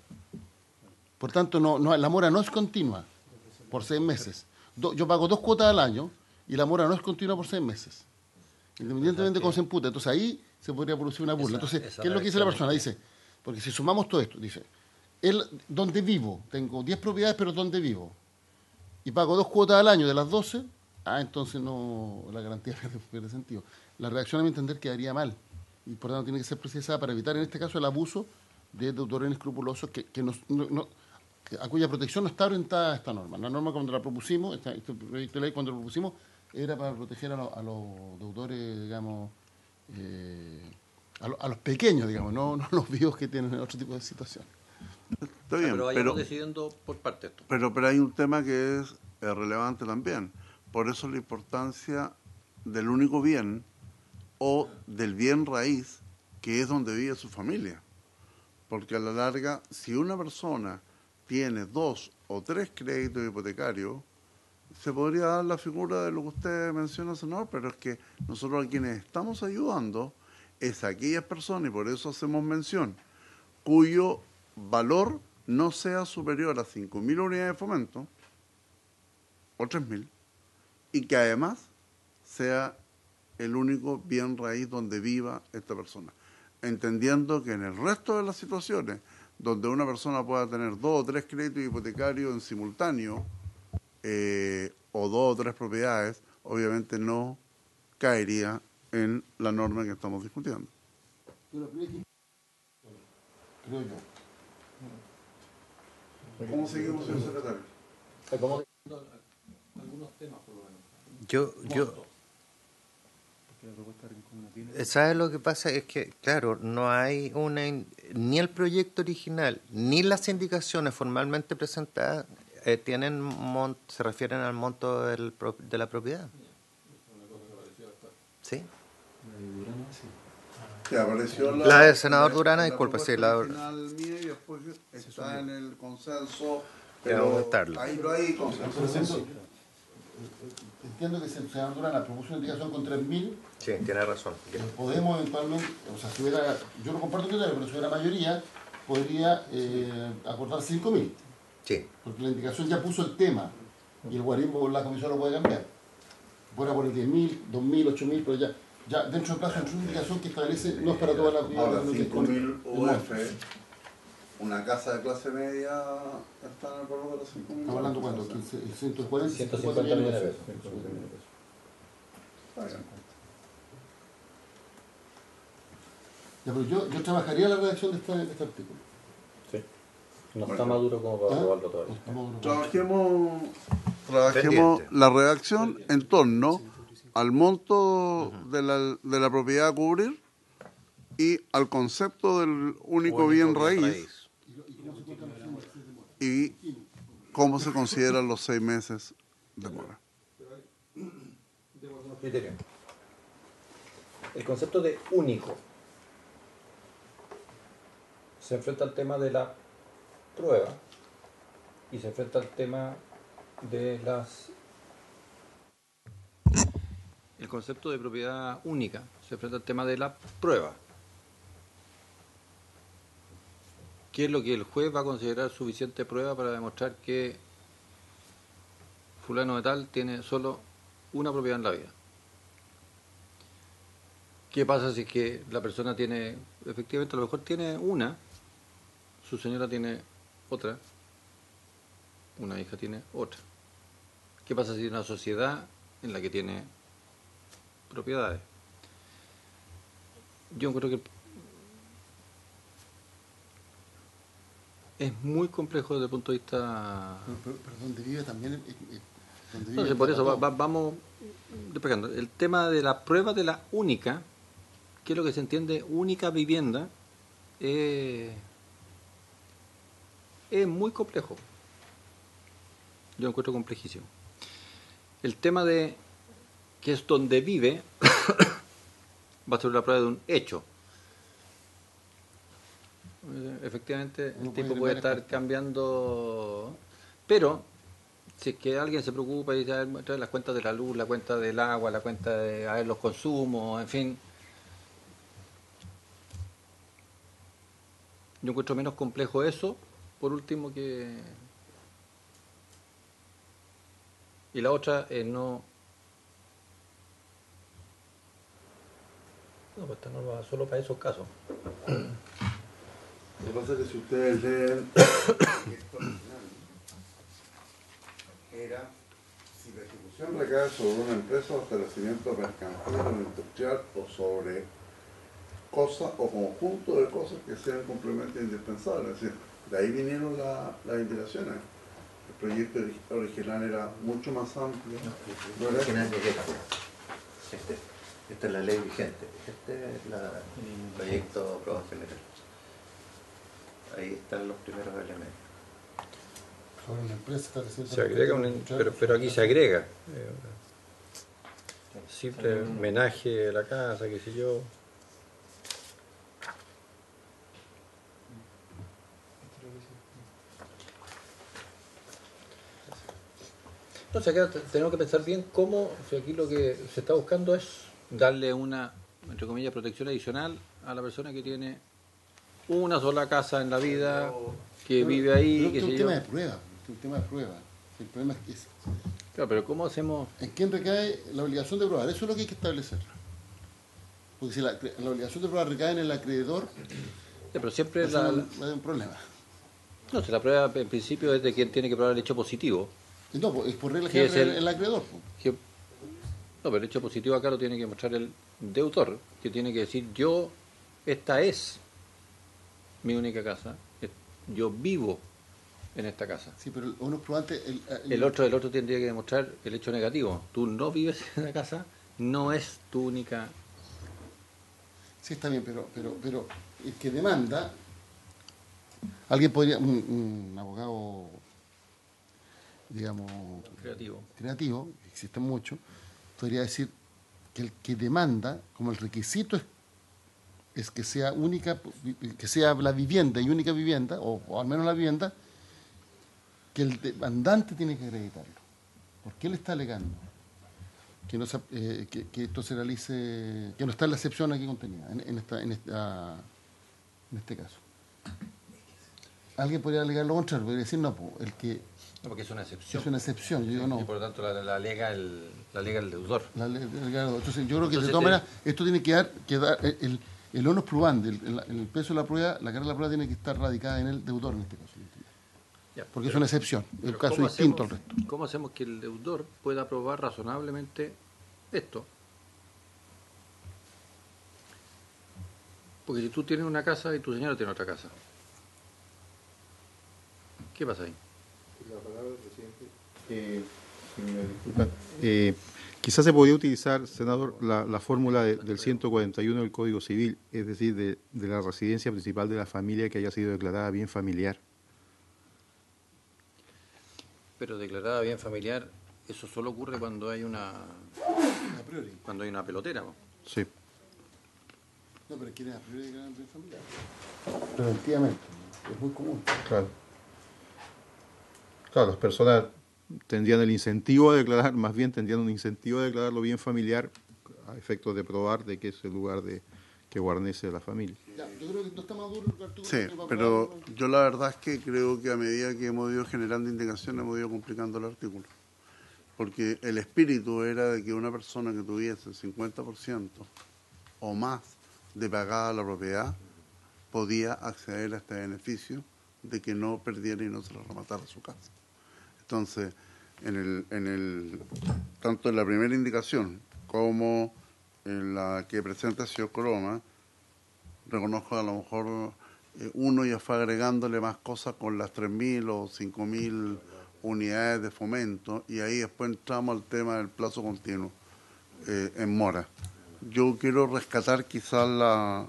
Por tanto, la mora no es continua por 6 meses. Yo pago 2 cuotas al año y la mora no es continua por 6 meses. Independientemente de cómo se imputa. Entonces ahí se podría producir una burla. Entonces, ¿qué es lo que dice la persona? Dice, porque si sumamos todo esto, dice, donde vivo, tengo 10 propiedades, pero donde vivo, y pago 2 cuotas al año de las 12, entonces no, la garantía pierde sentido. La redacción, a mi entender, quedaría mal. Y por tanto tiene que ser precisada para evitar, en este caso, el abuso de deudores inescrupulosos a cuya protección no está orientada esta norma. La norma cuando la propusimos, este proyecto de ley cuando lo propusimos, era para proteger a los deudores, digamos, a los pequeños, digamos, no los vivos que tienen otro tipo de situación. Está bien, Pero vayamos decidiendo por parte esto. Pero hay un tema que es relevante también. Por eso la importancia del único bien o del bien raíz, que es donde vive su familia. porque a la larga, si una persona tiene 2 o 3 créditos hipotecarios, se podría dar la figura de lo que usted menciona, senador, pero es que nosotros a quienes estamos ayudando es a aquellas personas, y por eso hacemos mención, cuyo valor no sea superior a 5.000 unidades de fomento, o 3.000, y que además sea el único bien raíz donde viva esta persona. Entendiendo que en el resto de las situaciones donde una persona pueda tener 2 o 3 créditos hipotecarios en simultáneo, o 2 o 3 propiedades, obviamente no caería en la norma que estamos discutiendo. Creo yo. ¿Cómo seguimos, señor secretario? Vamos algunos temas, por lo menos. ¿Sabes lo que pasa? Es que, claro, no hay ni el proyecto original, ni las indicaciones formalmente presentadas se refieren al monto de la propiedad. ¿Sí? Que apareció La del senador Durana, disculpe, sí, la original mía, y después está en el consenso, de aumentarlo. ahí no hay consenso. Entiendo que si el senador Durana propuso una indicación con 3.000, Sí, tiene razón. podemos eventualmente, o sea, si hubiera, yo no comparto el criterio, pero si hubiera mayoría, podría acordar 5.000. Sí. Porque la indicación ya puso el tema y el guarismo, la comisión lo puede cambiar. Fuera por el 10.000, 2.000, 8.000, pero ya dentro del plazo, es una indicación que establece, no es para toda la vida. Ahora, 5.000 UF, una casa de clase media está en el valor de los 5.000. Estamos hablando cuánto, el 140, 150 millones de pesos. Está bien. Ya, pero yo trabajaría la redacción de este artículo. Sí. No está maduro como para aprobarlo todavía. Trabajemos Pendiente. la redacción en torno al monto de la propiedad a cubrir y al concepto del único bien raíz y cómo se consideran los 6 meses de mora. Criterio. El concepto de único se enfrenta al tema de la prueba y se enfrenta al tema de las... El concepto de propiedad única se enfrenta al tema de la prueba. ¿Qué es lo que el juez va a considerar suficiente prueba para demostrar que fulano de tal tiene solo una propiedad en la vida? ¿Qué pasa si es que la persona tiene, efectivamente a lo mejor tiene una, su señora tiene otra, una hija tiene otra? ¿Qué pasa si es una sociedad en la que tiene propiedades? Yo creo que es muy complejo desde el punto de vista... Pero donde vive también... donde vive Entonces, por eso vamos despejando. El tema de la prueba de la única, que es lo que se entiende única vivienda, es muy complejo. Yo lo encuentro complejísimo. El tema de que es donde vive va a ser una prueba de un hecho. Efectivamente, el tipo puede estar cambiando, pero si es que alguien se preocupa y dice, trae las cuentas de la luz, la cuenta del agua, la cuenta de los consumos, en fin, yo encuentro menos complejo eso, por último, que... Y la otra es no... No, pues esta norma va solo para esos casos. Lo que pasa es que si ustedes leen era si la ejecución recae sobre una empresa o establecimiento mercantil o industrial o sobre cosas o conjunto de cosas que sean completamente indispensables. Es decir, de ahí vinieron las indicaciones. El proyecto original era mucho más amplio. No era original de esta es la ley vigente. Este es el proyecto aprobado general. Ahí están los primeros elementos. Sobre una empresa Se agrega pero aquí se agrega simple homenaje a la casa, qué sé yo. Entonces acá tenemos que pensar bien cómo, si aquí lo que se está buscando es darle una, entre comillas, protección adicional a la persona que tiene una sola casa en la vida, que vive ahí, que es se un yo. tema de prueba, es un tema de prueba. El problema es que Claro, pero ¿cómo hacemos? ¿en quién recae la obligación de probar? Eso es lo que hay que establecer. Porque si la obligación de probar recae en el acreedor, Sí, pero siempre eso no es un problema. no, si la prueba en principio es de quien tiene que probar el hecho positivo. Y no, pues, es por regla Que es general el- el acreedor. Pues. Que, no, pero el hecho positivo acá lo tiene que mostrar el deudor, que tiene que decir esta es mi única casa, yo vivo en esta casa. Sí, pero uno es probante. El otro tendría que demostrar el hecho negativo. Tú no vives en la casa, no es tu única. Sí, está bien, pero el que demanda, alguien podría, un abogado, digamos, creativo, existen muchos, podría decir que el que demanda, como el requisito es que sea única, que sea la vivienda y única vivienda, o al menos la vivienda, que el demandante tiene que acreditarlo. Porque él está alegando que, no se, que esto se realice, que no está en la excepción aquí contenida, en este caso. Alguien podría alegar lo contrario, podría decir, no, pues, el que No, porque es una excepción. es una excepción, yo digo no. Y por lo tanto la alega el deudor. Entonces, yo creo que Entonces, de todas maneras, esto tiene que dar el onus probandi, el peso de la prueba, la carga de la prueba tiene que estar radicada en el deudor en este caso. Ya, Porque es una excepción, es pero un caso ¿cómo distinto al hacemos- resto. ¿Cómo hacemos que el deudor pueda probar razonablemente esto? Porque si tú tienes una casa y tu señora tiene otra casa, ¿qué pasa ahí? Quizás se podría utilizar, senador, la fórmula del 141 del Código Civil, es decir, de la residencia principal de la familia que haya sido declarada bien familiar. Pero declarada bien familiar, eso solo ocurre cuando hay una pelotera, ¿no? Sí. No, pero quieren a priori declarar bien familiar. Preventivamente, es muy común. Claro. Claro, las personas tendrían el incentivo de declarar, más bien tendrían un incentivo de declararlo bien familiar a efectos de probar de que es el lugar que guarnece la familia. Ya, yo creo que no está más duro el artículo. Sí, pero yo la verdad es que creo que a medida que hemos ido generando indicaciones hemos ido complicando el artículo. Porque el espíritu era de que una persona que tuviese 50% o más de pagada la propiedad podía acceder a este beneficio de que no perdiera y no se le rematara su casa. Entonces, tanto en la primera indicación como en la que presenta el señor Coloma, reconozco a lo mejor uno ya fue agregándole más cosas con las 3.000 o 5.000 unidades de fomento y ahí después entramos al tema del plazo continuo en mora. Yo quiero rescatar quizás la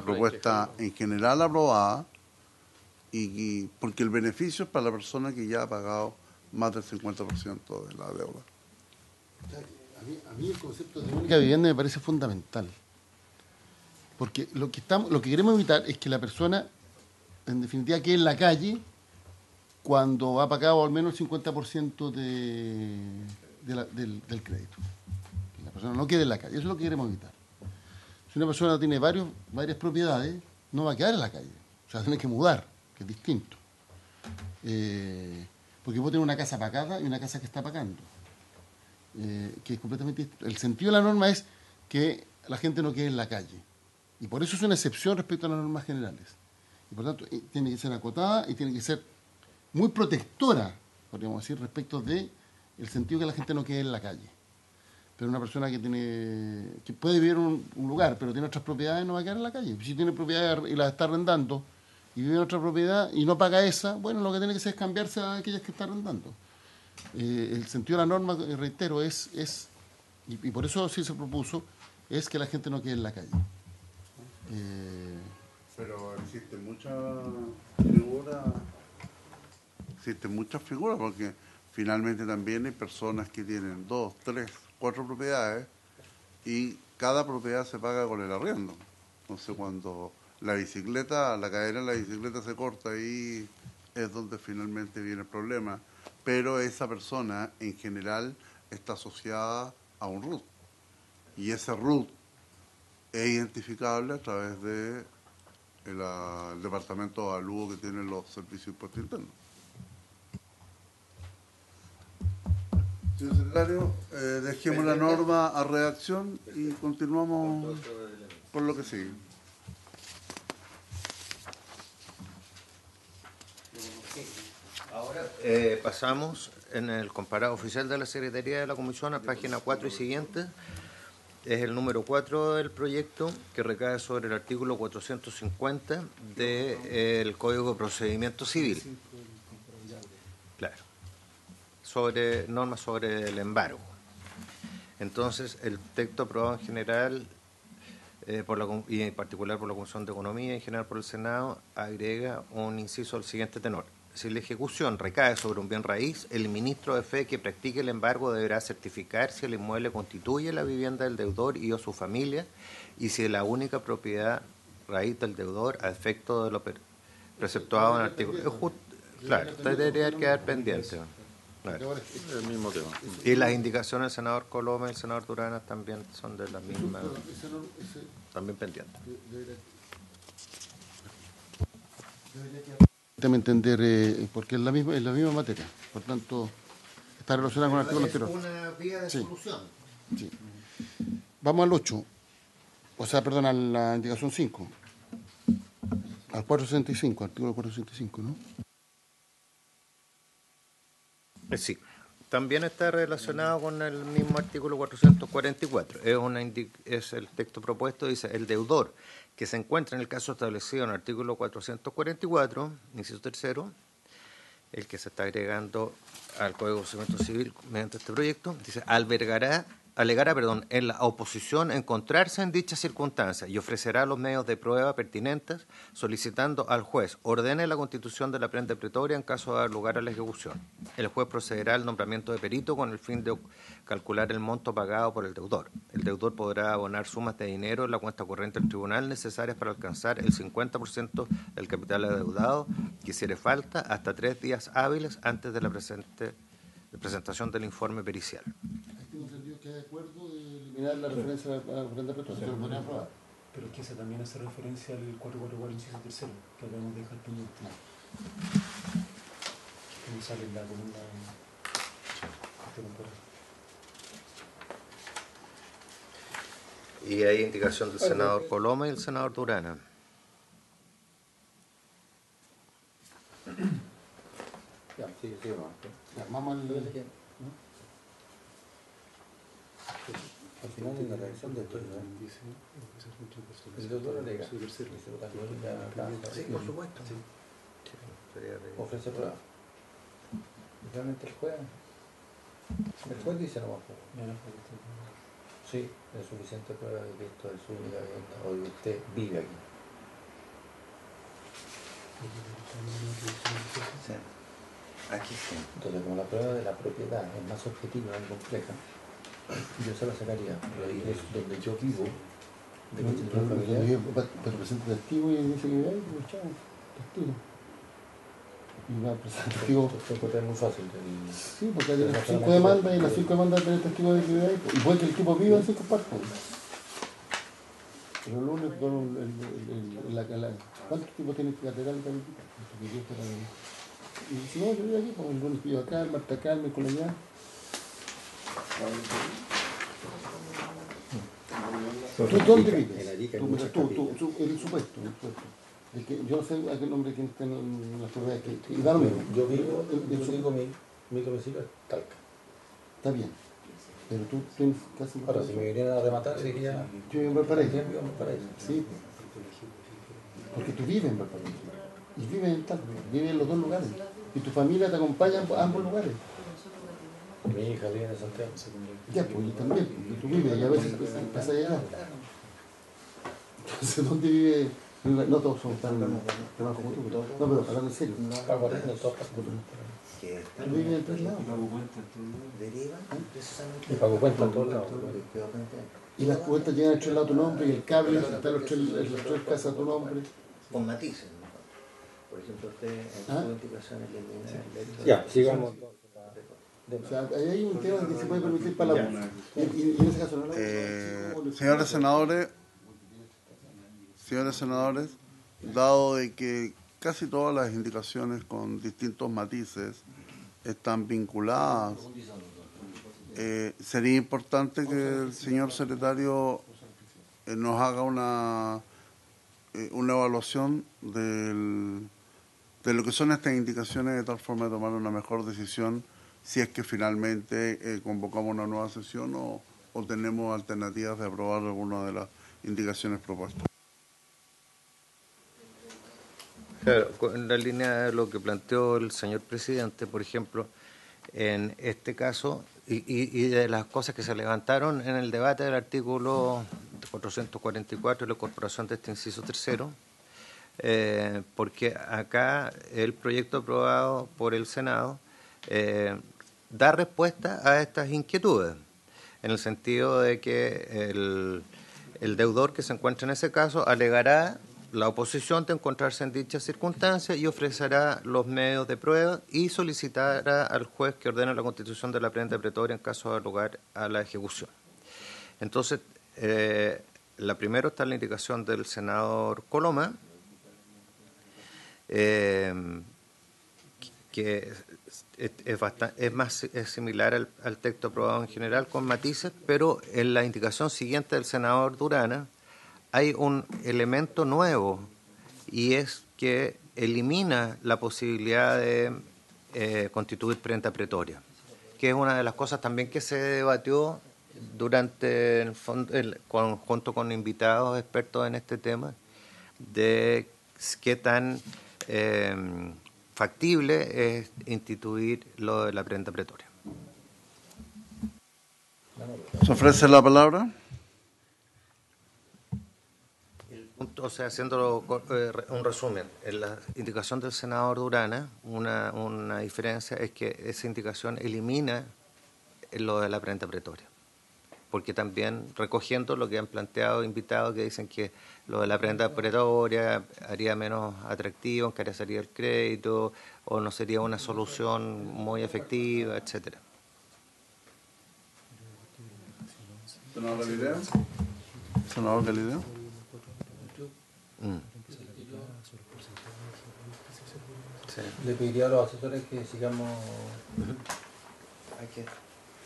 propuesta en general aprobada y porque el beneficio es para la persona que ya ha pagado más del 50% de la deuda. A mí el concepto de única vivienda me parece fundamental. Porque lo que queremos evitar es que la persona, en definitiva, quede en la calle cuando ha pagado al menos el 50% del crédito. Que la persona no quede en la calle. Eso es lo que queremos evitar. Si una persona tiene varias propiedades, no va a quedar en la calle. O sea, tiene que mudar, que es distinto. Porque vos tenés una casa pagada y una casa que está pagando. Que es completamente distinto. El sentido de la norma es que la gente no quede en la calle. Y por eso es una excepción respecto a las normas generales. Y por tanto, tiene que ser acotada y tiene que ser muy protectora, podríamos decir, respecto de el sentido que la gente no quede en la calle. Pero una persona que puede vivir en un lugar, pero tiene otras propiedades, no va a quedar en la calle. Si tiene propiedades y las está arrendando y vive en otra propiedad y no paga esa, bueno, lo que tiene que hacer es cambiarse a aquellas que está arrendando. El sentido de la norma, reitero, y por eso sí se propuso, es que la gente no quede en la calle. Pero existen muchas figuras porque finalmente también hay personas que tienen 2, 3, 4 propiedades y cada propiedad se paga con el arriendo. Entonces cuando la cadena de la bicicleta se corta, ahí es donde finalmente viene el problema, pero esa persona en general está asociada a un RUT. Y ese RUT es identificable a través de el departamento de avalúo que tienen los servicios de impuestos internos. Señor secretario, dejemos la norma a redacción y continuamos por lo que sigue. Ahora pasamos en el comparado oficial de la Secretaría de la Comisión a página 4 y siguiente. Es el número 4 del proyecto, que recae sobre el artículo 450 del Código de Procedimiento Civil. Claro. Sobre normas sobre el embargo. Entonces, el texto aprobado en general y en particular por la Comisión de Economía y en general por el Senado agrega un inciso al siguiente tenor. Si la ejecución recae sobre un bien raíz, el ministro de fe que practique el embargo deberá certificar si el inmueble constituye la vivienda del deudor y o su familia y si es la única propiedad raíz del deudor a efecto de lo preceptuado en el artículo. Claro, debería quedar pendiente. Claro. El mismo tema. Y las indicaciones del senador Coloma y el senador Durana también son de la misma, también pendientes. Entender, porque es la misma materia, por tanto está relacionada con el artículo anterior. Es una vía de solución. Sí. Vamos al 8, o sea, perdón, a la indicación 5, al 465, artículo 465, ¿no? Sí, también está relacionado con el mismo artículo 444. Es el texto propuesto, dice, el deudor que se encuentra en el caso establecido en el artículo 444, inciso tercero, el que se está agregando al Código de Procedimiento Civil mediante este proyecto, dice, alegará, en la oposición encontrarse en dichas circunstancias y ofrecerá los medios de prueba pertinentes, solicitando al juez ordene la constitución de la prenda pretoria en caso de dar lugar a la ejecución. El juez procederá al nombramiento de perito con el fin de calcular el monto pagado por el deudor. El deudor podrá abonar sumas de dinero en la cuenta corriente del tribunal necesarias para alcanzar el 50% del capital adeudado, que hiciere falta, hasta 3 días hábiles antes de la presentación del informe pericial. ¿Está de acuerdo de eliminar la referencia a la prenda pretoria? Pero es que esa también hace referencia al 444 inciso tercero, que debemos dejar pendiente. Que no sale en la columna temporal. Y hay indicación del senador Coloma y el senador Durana. Ya, sí, Vamos al... Al final en la reacción de esto, el deudor alega. Sí, por supuesto. Sí. Ofrece prueba. Y realmente el juez dice no, sí, es suficiente prueba de que esto es su única vivienda o de que usted vive aquí. Sí. Aquí sí. Entonces, como la prueba de la propiedad es más objetiva y compleja, yo se la sacaría, pero ahí es donde yo vivo, de constitución familiar. Pero presenta testigo y dice que hay, pues chao, testigo. Y va a presentar testigo. Esto es muy fácil. Sí, porque hay las 5 demandas y las 5 demandas tienen testigo de que hay. Y puede que el tipo viva en 5 partes. Pero el lunes, ¿cuántos tipos tiene lateral? Y si no, yo vivo aquí, pues el lunes pido acá, el martes acá, el miércoles allá. ¿Tú dónde vives? Tú, el supuesto. El que, yo no sé a qué nombre quién está en las propiedades que da lo mismo. Yo digo mi domicilio es Talca. Está bien. Pero tú tienes casi... Ahora, si me vinieran a rematar, diría... Yo vivo en Valparaíso. Valparaíso. Sí. Porque tú vives en Valparaíso. Y vives en Talca. Vives en los dos lugares. Y tu familia te acompaña a ambos lugares. Mi hija vive en Santiago. Ya, pues yo también. Y tú vives y a veces pasa a llegar. Entonces, ¿dónde vive? No todos son tan como tú. No, pero hablando en serio. Pago arriendo en todas partes. Tú vives en 3 lados. Y pago cuenta en todos lados. Y las cuentas llegan a 3 lados a tu nombre y el cable está en las 3 casas a tu nombre. Con matices, ¿no? Por ejemplo, usted en su indicación elimina el hecho. Ya, sigamos entonces. O sea, ahí hay un tema que se puede permitir para la U. Y en ese caso no Señores senadores, dado de que casi todas las indicaciones con distintos matices están vinculadas, sería importante que el señor secretario nos haga una evaluación de lo que son estas indicaciones, de tal forma de tomar una mejor decisión si es que finalmente convocamos una nueva sesión o tenemos alternativas de aprobar alguna de las indicaciones propuestas. Claro, en la línea de lo que planteó el señor presidente, por ejemplo, en este caso, y de las cosas que se levantaron en el debate del artículo 444 de la incorporación de este inciso tercero, porque acá el proyecto aprobado por el Senado da respuesta a estas inquietudes, en el sentido de que el deudor que se encuentra en ese caso alegará la oposición de encontrarse en dichas circunstancias y ofrecerá los medios de prueba y solicitará al juez que ordene la constitución de la prenda pretoria en caso de dar lugar a la ejecución. Entonces, la primera está la indicación del senador Coloma, que es similar al texto aprobado en general con matices, pero en la indicación siguiente del senador Durana hay un elemento nuevo y es que elimina la posibilidad de constituir prenda pretoria, que es una de las cosas también que se debatió durante el conjunto con invitados expertos en este tema, de qué tan factible es instituir lo de la prenda pretoria. ¿Se ofrece la palabra? O sea, haciendo un resumen, en la indicación del senador Durana, una diferencia es que esa indicación elimina lo de la prenda pretoria, porque también recogiendo lo que han planteado invitados que dicen que lo de la prenda pretoria haría menos atractivo, encarecería el crédito o no sería una solución muy efectiva, etcétera. ¿Senador Galileo? ¿Senador Galileo? Sí. Le pediría a los asesores que sigamos.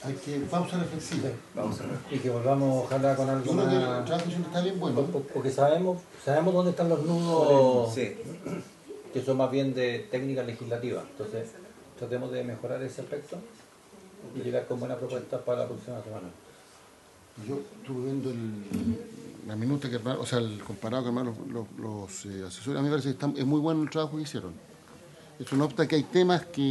Hay que pausa reflexiva. Y que volvamos, ojalá, con algo Yo creo que el más. trabajo está bien bueno. Porque sabemos dónde están los nudos, que son más bien de técnica legislativa. Entonces, tratemos de mejorar ese aspecto y llegar con buenas propuestas para la próxima semana. Yo estuve viendo la minuta que armaron, o sea, el comparado que armaron los asesores. A mí me parece que es muy bueno el trabajo que hicieron. Eso no obsta que hay temas que...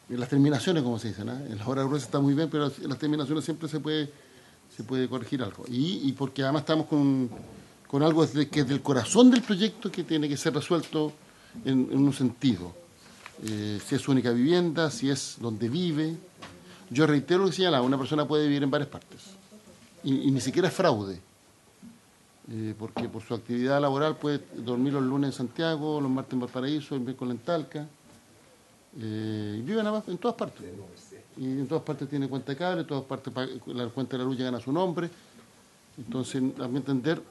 En las terminaciones, como se dice, ¿no? En las horas gruesas está muy bien, pero en las terminaciones siempre se puede corregir algo. Y porque además estamos con algo que es del corazón del proyecto que tiene que ser resuelto en un sentido. Si es su única vivienda, si es donde vive. Yo reitero lo que señalaba, una persona puede vivir en varias partes. Y ni siquiera es fraude. Porque por su actividad laboral puede dormir los lunes en Santiago, los martes en Valparaíso, el miércoles en Talca. Y viven en todas partes. Y en todas partes tiene cuenta de cable, en todas partes la cuenta de la luz llegan a su nombre. Entonces, a mi entender,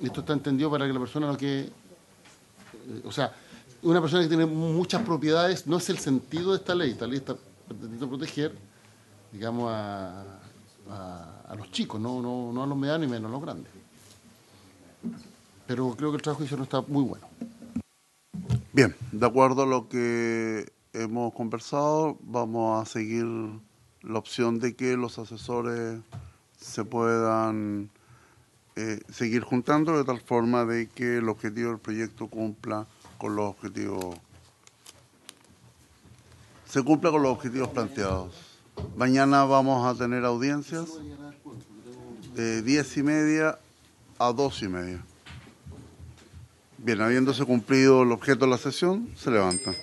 esto está entendido para que la persona o sea, una persona que tiene muchas propiedades no es el sentido de esta ley. Esta ley está pretendiendo proteger, digamos, a los chicos, no a los medianos y menos a los grandes. Pero creo que el trabajo que hicieron está muy bueno. Bien, de acuerdo a lo que hemos conversado, vamos a seguir la opción de que los asesores se puedan seguir juntando de tal forma de que el objetivo del proyecto se cumpla con los objetivos planteados. Mañana vamos a tener audiencias de 10:30 a 2:30. Bien, habiéndose cumplido el objeto de la sesión, se levanta.